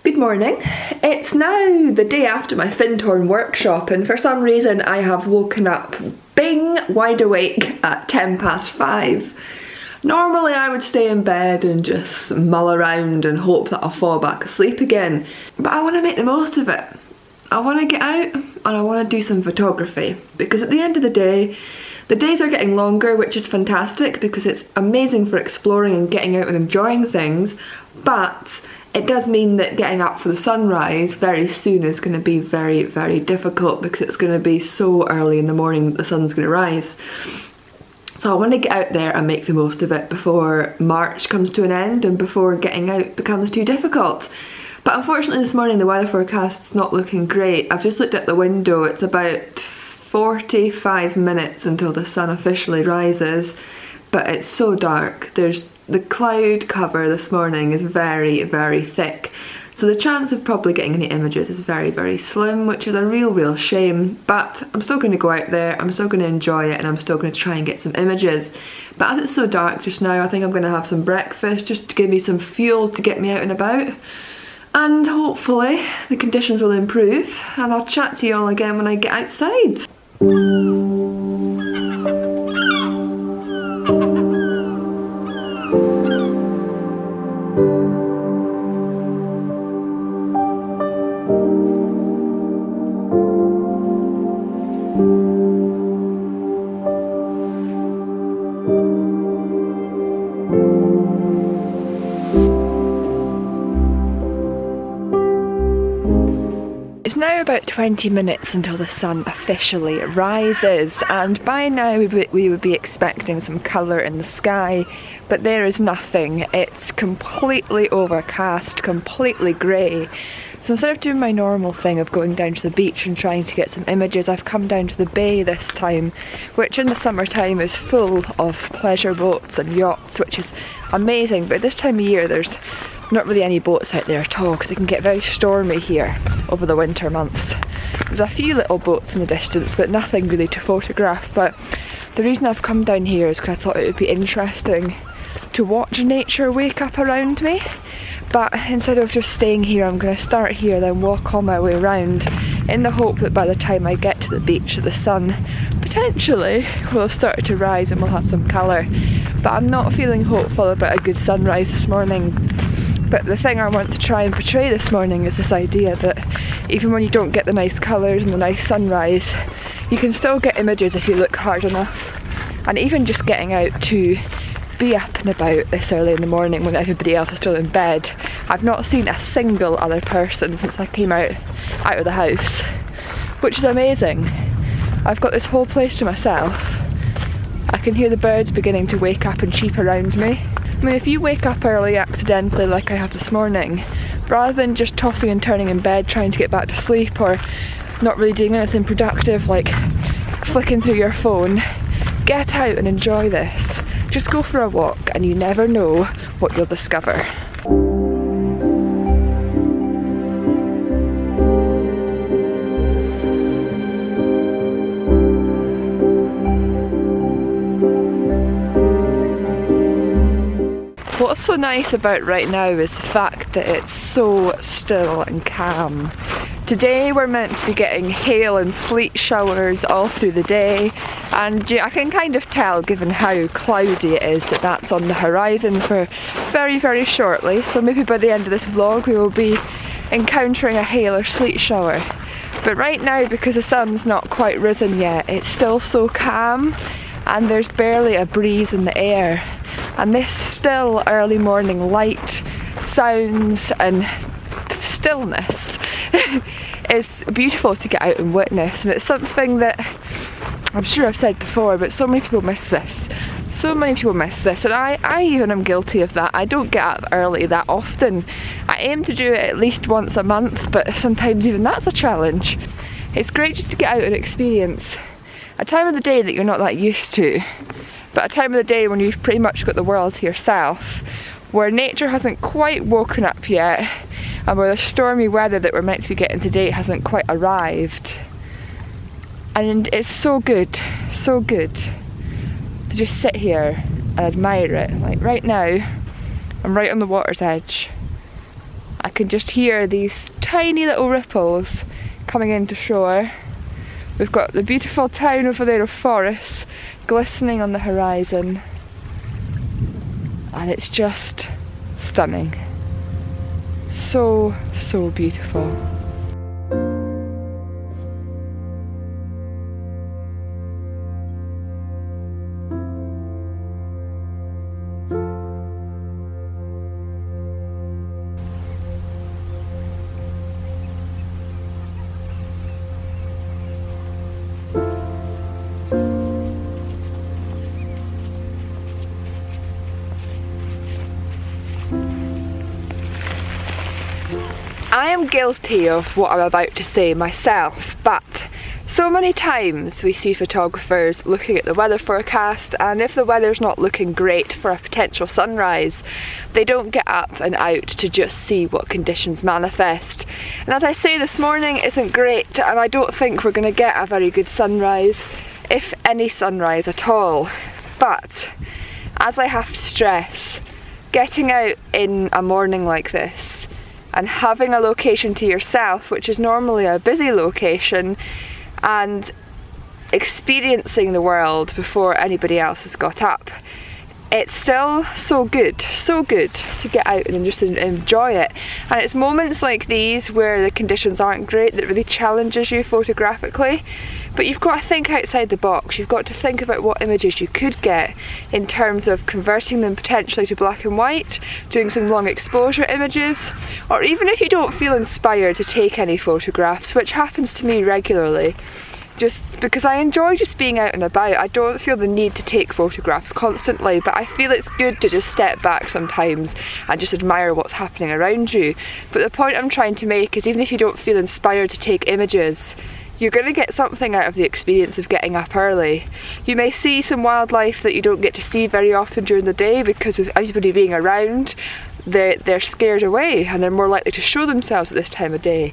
Good morning. It's now the day after my Findhorn workshop and for some reason I have woken up bing wide awake at 5:10. Normally I would stay in bed and just mull around and hope that I'll fall back asleep again, but I want to make the most of it. I want to get out and I want to do some photography because at the end of the day, the days are getting longer, which is fantastic because it's amazing for exploring and getting out and enjoying things, but it does mean that getting up for the sunrise very soon is going to be very, very difficult because it's going to be so early in the morning that the sun's going to rise. So I want to get out there and make the most of it before March comes to an end and before getting out becomes too difficult. But unfortunately this morning the weather forecast is not looking great. I've just looked at the window, it's about 45 minutes until the sun officially rises, but it's so dark. The cloud cover this morning is very, very thick, so the chance of probably getting any images is very, very slim, which is a real shame, but I'm still going to go out there, I'm still going to enjoy it, and I'm still going to try and get some images. But as it's so dark just now, I think I'm going to have some breakfast just to give me some fuel to get me out and about, and hopefully the conditions will improve, and I'll chat to you all again when I get outside. It's now about 20 minutes until the sun officially rises, and by now we would be expecting some colour in the sky, but there is nothing. It's completely overcast, completely grey. So instead of doing my normal thing of going down to the beach and trying to get some images, I've come down to the bay this time, which in the summertime is full of pleasure boats and yachts, which is amazing, but this time of year there's not really any boats out there at all because it can get very stormy here over the winter months. There's a few little boats in the distance but nothing really to photograph, but the reason I've come down here is because I thought it would be interesting to watch nature wake up around me. But instead of just staying here, I'm going to start here, then walk all my way around in the hope that by the time I get to the beach the sun potentially will have started to rise and we'll have some colour. But I'm not feeling hopeful about a good sunrise this morning. But the thing I want to try and portray this morning is this idea that even when you don't get the nice colours and the nice sunrise, you can still get images if you look hard enough. And even just getting out to be up and about this early in the morning when everybody else is still in bed. I've not seen a single other person since I came out of the house, which is amazing. I've got this whole place to myself. I can hear the birds beginning to wake up and cheep around me. I mean, if you wake up early accidentally like I have this morning, rather than just tossing and turning in bed trying to get back to sleep or not really doing anything productive like flicking through your phone, get out and enjoy this. Just go for a walk and you never know what you'll discover. What's so nice about right now is the fact that it's so still and calm. Today we're meant to be getting hail and sleet showers all through the day, and I can kind of tell, given how cloudy it is, that that's on the horizon for very, very shortly. So maybe by the end of this vlog we will be encountering a hail or sleet shower. But right now, because the sun's not quite risen yet, it's still so calm and there's barely a breeze in the air. And this still early morning light, sounds and stillness is beautiful to get out and witness, and it's something that I'm sure I've said before, but so many people miss this. So many people miss this, and I even am guilty of that. I don't get up early that often. I aim to do it at least once a month, but sometimes even that's a challenge. It's great just to get out and experience a time of the day that you're not that used to, but a time of the day when you've pretty much got the world to yourself, where nature hasn't quite woken up yet, and where the stormy weather that we're meant to be getting today hasn't quite arrived. And it's so good to just sit here and admire it. Like right now, I'm right on the water's edge, I can just hear these tiny little ripples coming into shore. We've got the beautiful town over there of Forest glistening on the horizon, and it's just stunning. So, so beautiful. I am guilty of what I'm about to say myself, but so many times we see photographers looking at the weather forecast, and if the weather's not looking great for a potential sunrise, they don't get up and out to just see what conditions manifest. And as I say, this morning isn't great, and I don't think we're going to get a very good sunrise, if any sunrise at all. But as I have to stress, getting out in a morning like this and having a location to yourself, which is normally a busy location, and experiencing the world before anybody else has got up, it's still so good to get out and just enjoy it. And it's moments like these where the conditions aren't great that really challenges you photographically, but you've got to think outside the box. You've got to think about what images you could get in terms of converting them potentially to black and white, doing some long exposure images, or even if you don't feel inspired to take any photographs, which happens to me regularly, just because I enjoy just being out and about. I don't feel the need to take photographs constantly, but I feel it's good to just step back sometimes and just admire what's happening around you. But the point I'm trying to make is, even if you don't feel inspired to take images, you're going to get something out of the experience of getting up early. You may see some wildlife that you don't get to see very often during the day, because with everybody being around, they're scared away and they're more likely to show themselves at this time of day.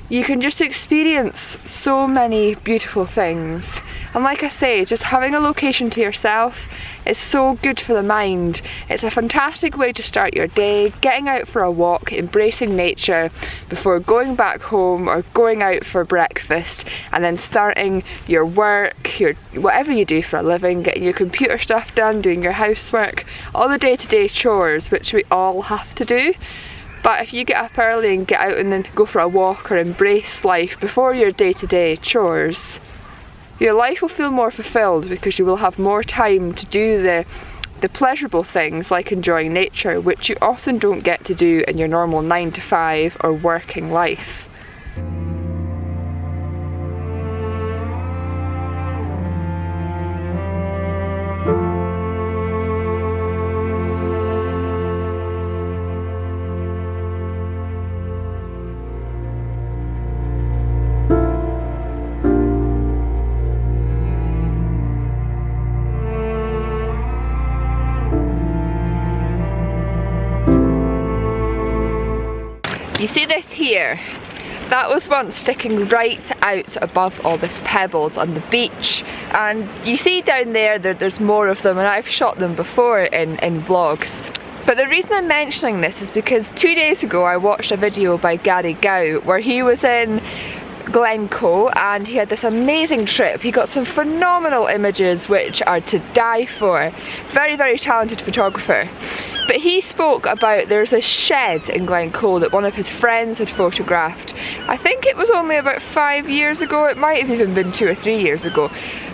You can just experience so many beautiful things, and like I say, just having a location to yourself is so good for the mind. It's a fantastic way to start your day, getting out for a walk, embracing nature before going back home or going out for breakfast, and then starting your work, your whatever you do for a living, getting your computer stuff done, doing your housework, all the day-to-day chores which we all have to do. But if you get up early and get out and then go for a walk or embrace life before your day-to-day chores, your life will feel more fulfilled, because you will have more time to do the pleasurable things like enjoying nature, which you often don't get to do in your normal 9 to 5 or working life. You see this here? That was once sticking right out above all this pebbles on the beach, and you see down there that there's more of them, and I've shot them before in vlogs. But the reason I'm mentioning this is because 2 days ago I watched a video by Gary Gow where he was in Glencoe and he had this amazing trip. He got some phenomenal images which are to die for. Very, very talented photographer. But he spoke about, there's a shed in Glencoe that one of his friends had photographed. I think it was only about 5 years ago, it might have even been 2 or 3 years ago.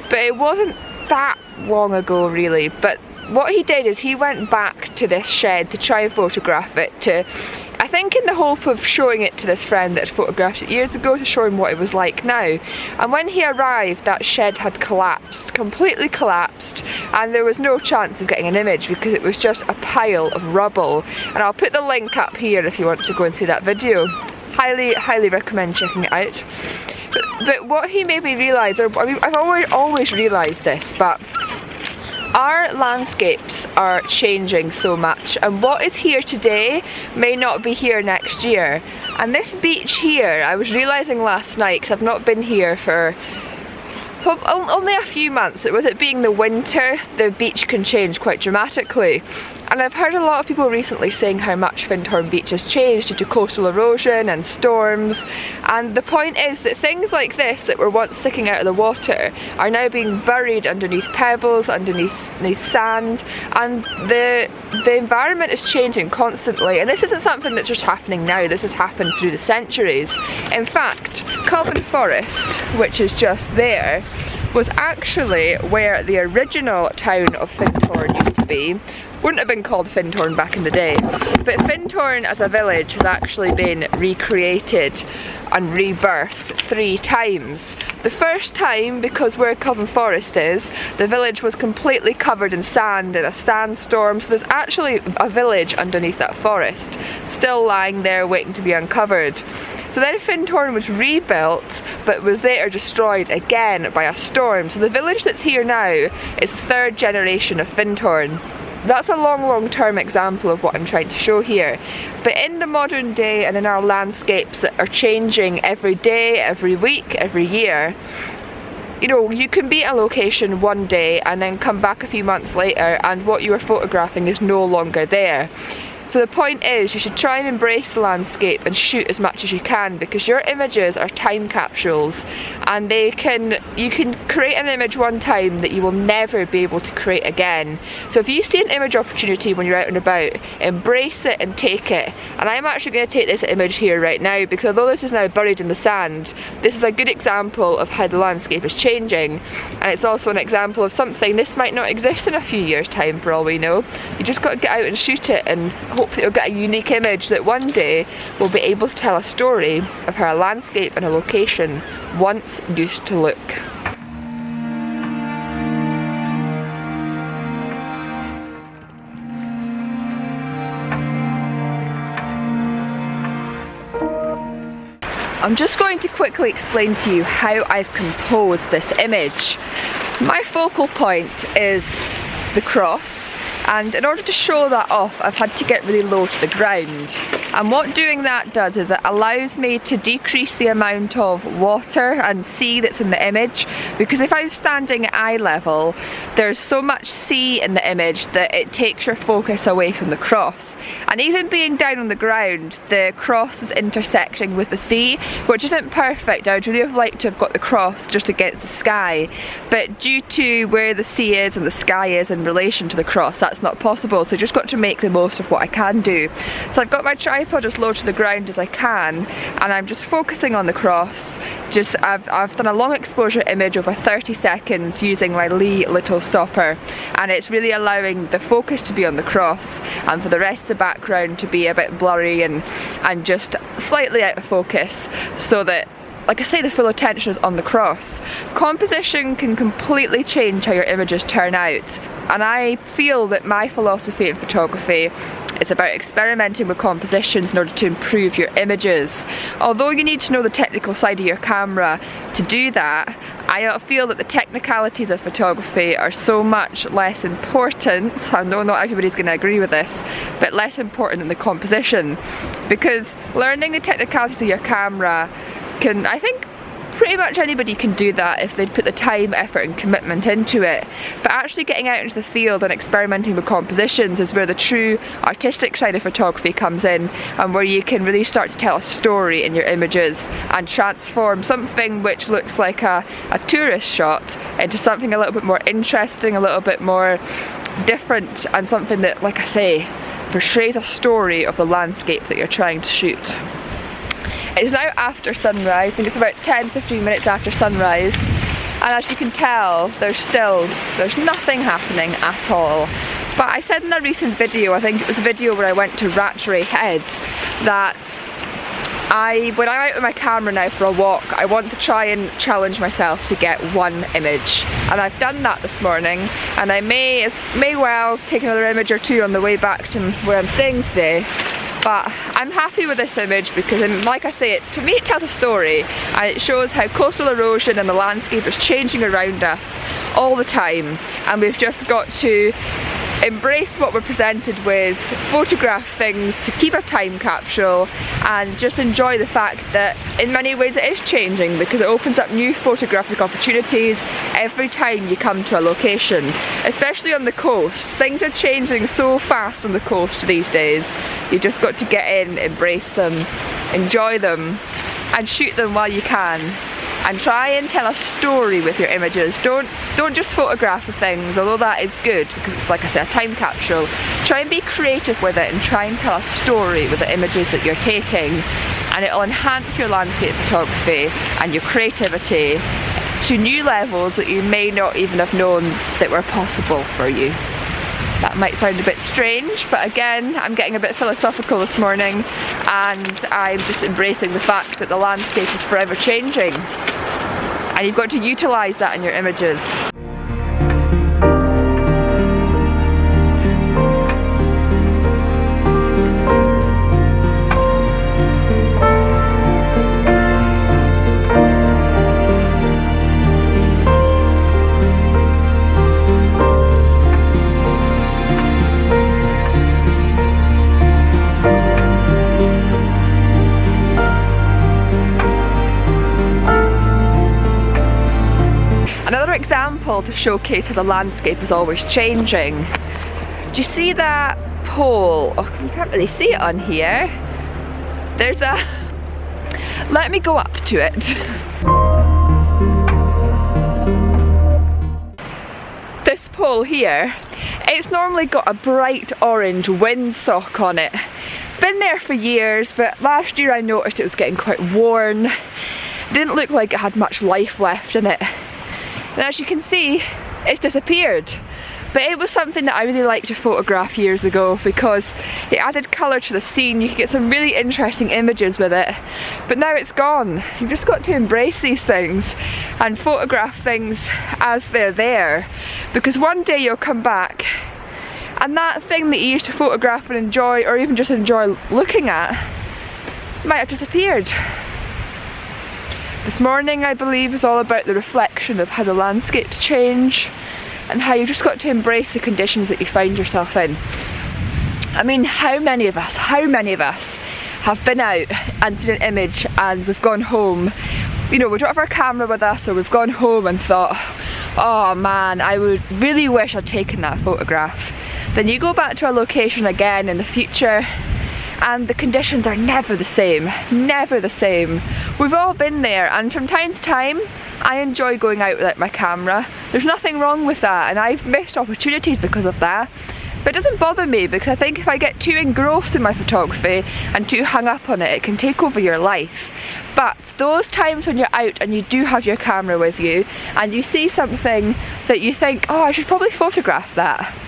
But it wasn't that long ago really. But what he did is he went back to this shed to try and photograph it, I think in the hope of showing it to this friend that had photographed it years ago, to show him what it was like now. And when he arrived, that shed had collapsed, completely collapsed, and there was no chance of getting an image because it was just a pile of rubble. And I'll put the link up here if you want to go and see that video. Highly, highly recommend checking it out. But what he made me realise, or I mean, I've always realised this, but our landscapes are changing so much, and what is here today may not be here next year. And this beach here, I was realising last night, because I've not been here for only a few months, with it being the winter, the beach can change quite dramatically. And I've heard a lot of people recently saying how much Findhorn Beach has changed due to coastal erosion and storms, and the point is that things like this that were once sticking out of the water are now being buried underneath pebbles, underneath sand, and the environment is changing constantly. And this isn't something that's just happening now, this has happened through the centuries. In fact, Culvin Forest, which is just there, was actually where the original town of Findhorn used to be. Wouldn't have been called Findhorn back in the day, but Findhorn as a village has actually been recreated and rebirthed 3 times. The first time, because where Culvin Forest is, the village was completely covered in sand in a sandstorm, so there's actually a village underneath that forest, still lying there waiting to be uncovered. So then Findhorn was rebuilt, but was later destroyed again by a storm. So the village that's here now is the 3rd generation of Findhorn. That's a long term example of what I'm trying to show here. But in the modern day and in our landscapes that are changing every day, every week, every year, you know, you can be at a location one day and then come back a few months later and what you were photographing is no longer there. So the point is, you should try and embrace the landscape and shoot as much as you can, because your images are time capsules, and you can create an image one time that you will never be able to create again. So if you see an image opportunity when you're out and about, embrace it and take it. And I'm actually going to take this image here right now, because although this is now buried in the sand, this is a good example of how the landscape is changing, and it's also an example of something this might not exist in a few years time for all we know. You just got to get out and shoot it and hope that you'll get a unique image that one day will be able to tell a story of how a landscape and a location once used to look. I'm just going to quickly explain to you how I've composed this image. My focal point is the cross, and in order to show that off I've had to get really low to the ground, and what doing that does is it allows me to decrease the amount of water and sea that's in the image, because if I was standing at eye level there's so much sea in the image that it takes your focus away from the cross. And even being down on the ground, the cross is intersecting with the sea, which isn't perfect. I would really have liked to have got the cross just against the sky, but due to where the sea is and the sky is in relation to the cross, that's not possible, so I just got to make the most of what I can do. So I've got my tripod as low to the ground as I can, and I'm just focusing on the cross. I've done a long exposure image over 30 seconds using my Lee little stopper, and it's really allowing the focus to be on the cross and for the rest of the background to be a bit blurry and just slightly out of focus, so that, like I say, the full attention is on the cross. Composition can completely change how your images turn out, and I feel that my philosophy in photography is about experimenting with compositions in order to improve your images. Although you need to know the technical side of your camera to do that, I feel that the technicalities of photography are so much less important. I know not everybody's going to agree with this, but less important than the composition, because learning the technicalities of your camera can, I think pretty much anybody can do that if they'd put the time, effort and commitment into it. But actually getting out into the field and experimenting with compositions is where the true artistic side of photography comes in, and where you can really start to tell a story in your images and transform something which looks like a tourist shot into something a little bit more interesting, a little bit more different, and something that, like I say, portrays a story of the landscape that you're trying to shoot. It is now after sunrise. I think it's about 10-15 minutes after sunrise, and as you can tell there's nothing happening at all. But I said in a recent video, I think it was a video where I went to Rattray Head, that when I'm out with my camera now for a walk, I want to try and challenge myself to get one image, and I've done that this morning, and I may well take another image or two on the way back to where I'm staying today. But I'm happy with this image because, like I say, to me it tells a story, and it shows how coastal erosion and the landscape is changing around us all the time, and we've just got to embrace what we're presented with, photograph things to keep a time capsule, and just enjoy the fact that in many ways it is changing, because it opens up new photographic opportunities every time you come to a location, especially on the coast. Things are changing so fast on the coast these days. You've just got to get in, embrace them, enjoy them, and shoot them while you can. And try and tell a story with your images. Don't just photograph the things, although that is good because it's, like I said, a time capsule. Try and be creative with it and try and tell a story with the images that you're taking, and it'll enhance your landscape photography and your creativity to new levels that you may not even have known that were possible for you. That might sound a bit strange, but again, I'm getting a bit philosophical this morning, and I'm just embracing the fact that the landscape is forever changing, and you've got to utilise that in your images. Another example to showcase how the landscape is always changing. Do you see that pole? Oh, you can't really see it on here. There's a... Let me go up to it. This pole here, it's normally got a bright orange windsock on it. Been there for years, but last year I noticed it was getting quite worn. Didn't look like it had much life left in it. And as you can see, it's disappeared. But it was something that I really liked to photograph years ago because it added colour to the scene. You could get some really interesting images with it. But now it's gone. You've just got to embrace these things and photograph things as they're there. Because one day you'll come back and that thing that you used to photograph and enjoy, or even just enjoy looking at, might have disappeared. This morning, I believe, is all about the reflection of how the landscapes change and how you've just got to embrace the conditions that you find yourself in. I mean, how many of us have been out and seen an image and we've gone home, you know, we don't have our camera with us, or we've gone home and thought, oh man, I would really wish I'd taken that photograph. Then you go back to a location again in the future and the conditions are never the same, never the same. We've all been there, and from time to time I enjoy going out without my camera. There's nothing wrong with that, and I've missed opportunities because of that. But it doesn't bother me, because I think if I get too engrossed in my photography and too hung up on it, it can take over your life. But those times when you're out and you do have your camera with you and you see something that you think, oh, I should probably photograph that,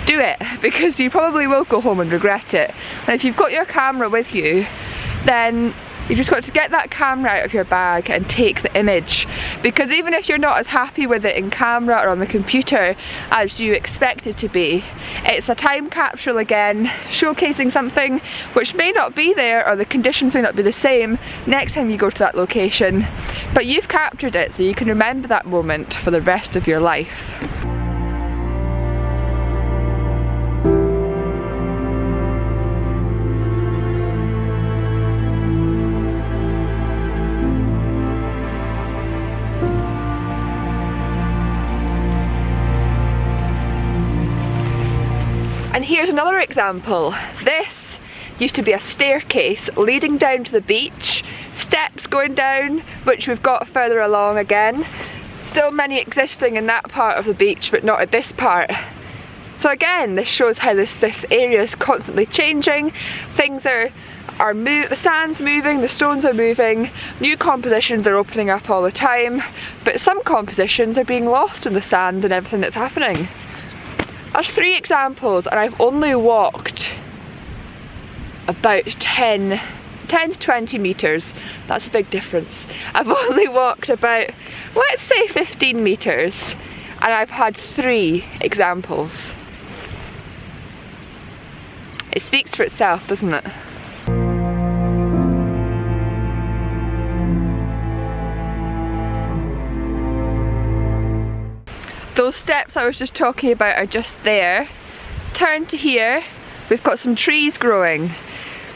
do it, because you probably will go home and regret it. And if you've got your camera with you, then you've just got to get that camera out of your bag and take the image. Because even if you're not as happy with it in camera or on the computer as you expect it to be, it's a time capsule again, showcasing something which may not be there, or the conditions may not be the same next time you go to that location. But you've captured it, so you can remember that moment for the rest of your life. And here's another example. This used to be a staircase leading down to the beach, steps going down, which we've got further along again. Still many existing in that part of the beach, but not at this part. So again, this shows how this area is constantly changing. Things the sand's moving, the stones are moving, new compositions are opening up all the time, but some compositions are being lost in the sand and everything that's happening. That's 3 examples, and I've only walked about 10 to 20 metres. That's a big difference. I've only walked about, let's say 15 metres, and I've had 3 examples. It speaks for itself, doesn't it? Those steps I was just talking about are just there. turn to here, we've got some trees growing.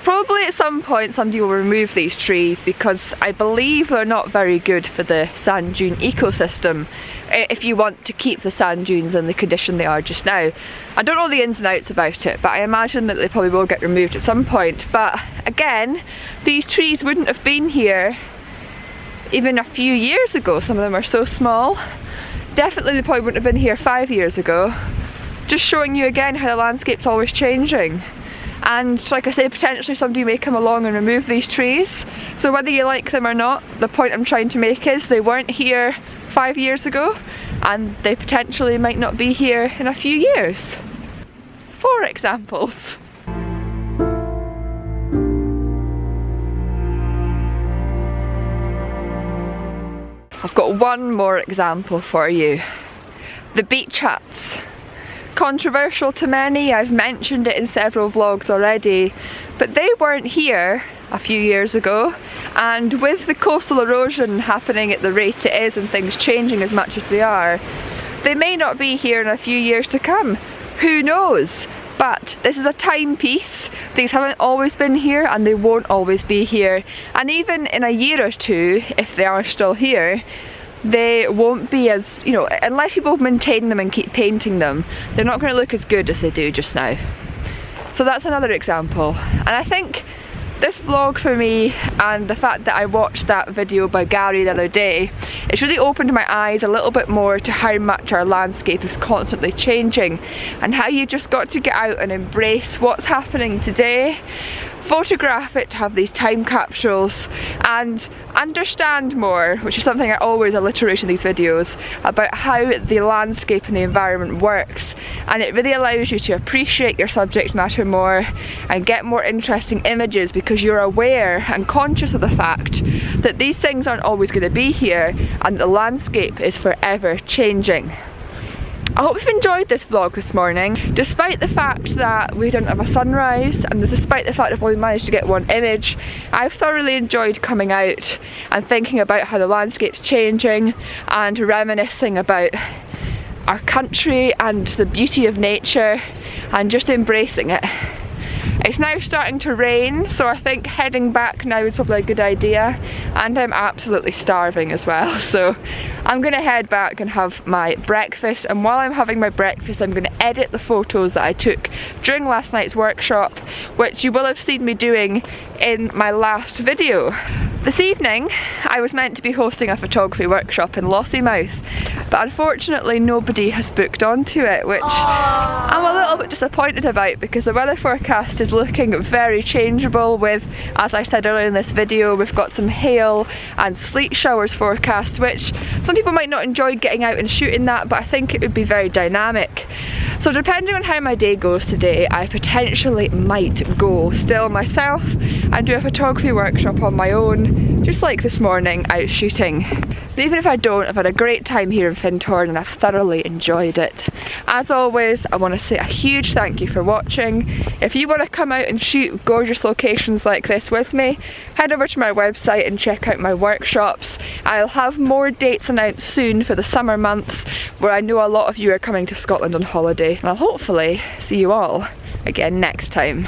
Probably at some point somebody will remove these trees because I believe they're not very good for the sand dune ecosystem if you want to keep the sand dunes in the condition they are just now. I don't know the ins and outs about it, but I imagine that they probably will get removed at some point. But again, these trees wouldn't have been here even a few years ago. Some of them are so small. Definitely they probably wouldn't have been here 5 years ago. Just showing you again how the landscape's always changing. And like I say, potentially somebody may come along and remove these trees. So whether you like them or not, the point I'm trying to make is they weren't here 5 years ago and they potentially might not be here in a few years. 4 examples. I've got one more example for you. The beach huts. Controversial to many, I've mentioned it in several vlogs already, but they weren't here a few years ago, and with the coastal erosion happening at the rate it is and things changing as much as they are, they may not be here in a few years to come. Who knows? But this is a timepiece. These haven't always been here and they won't always be here, and even in a year or two, if they are still here, they won't be as, you know, unless you both maintain them and keep painting them, they're not going to look as good as they do just now. So that's another example. And I think this vlog for me, and the fact that I watched that video by Gary the other day, it's really opened my eyes a little bit more to how much our landscape is constantly changing and how you just got to get out and embrace what's happening today, photograph it to have these time capsules, and understand more, which is something I always alliterate in these videos, about how the landscape and the environment works. And it really allows you to appreciate your subject matter more and get more interesting images because you're aware and conscious of the fact that these things aren't always going to be here and the landscape is forever changing. I hope you've enjoyed this vlog this morning, despite the fact that we didn't have a sunrise and despite the fact that we managed to get one image. I've thoroughly enjoyed coming out and thinking about how the landscape's changing and reminiscing about our country and the beauty of nature and just embracing it. It's now starting to rain, so I think heading back now is probably a good idea, and I'm absolutely starving as well, so I'm going to head back and have my breakfast, and while I'm having my breakfast I'm going to edit the photos that I took during last night's workshop, which you will have seen me doing in my last video. This evening I was meant to be hosting a photography workshop in Lossiemouth, but unfortunately nobody has booked onto it, which I'm a little bit disappointed about because the weather forecast is looking very changeable with, as I said earlier in this video, we've got some hail and sleet showers forecast, which some people might not enjoy getting out and shooting that, but I think it would be very dynamic. So depending on how my day goes today, I potentially might go still myself and do a photography workshop on my own, just like this morning out shooting. But even if I don't, I've had a great time here in Findhorn and I've thoroughly enjoyed it. As always, I want to say a huge thank you for watching. If you want to come out and shoot gorgeous locations like this with me, head over to my website and check out my workshops. I'll have more dates announced soon for the summer months, where I know a lot of you are coming to Scotland on holiday, and I'll hopefully see you all again next time.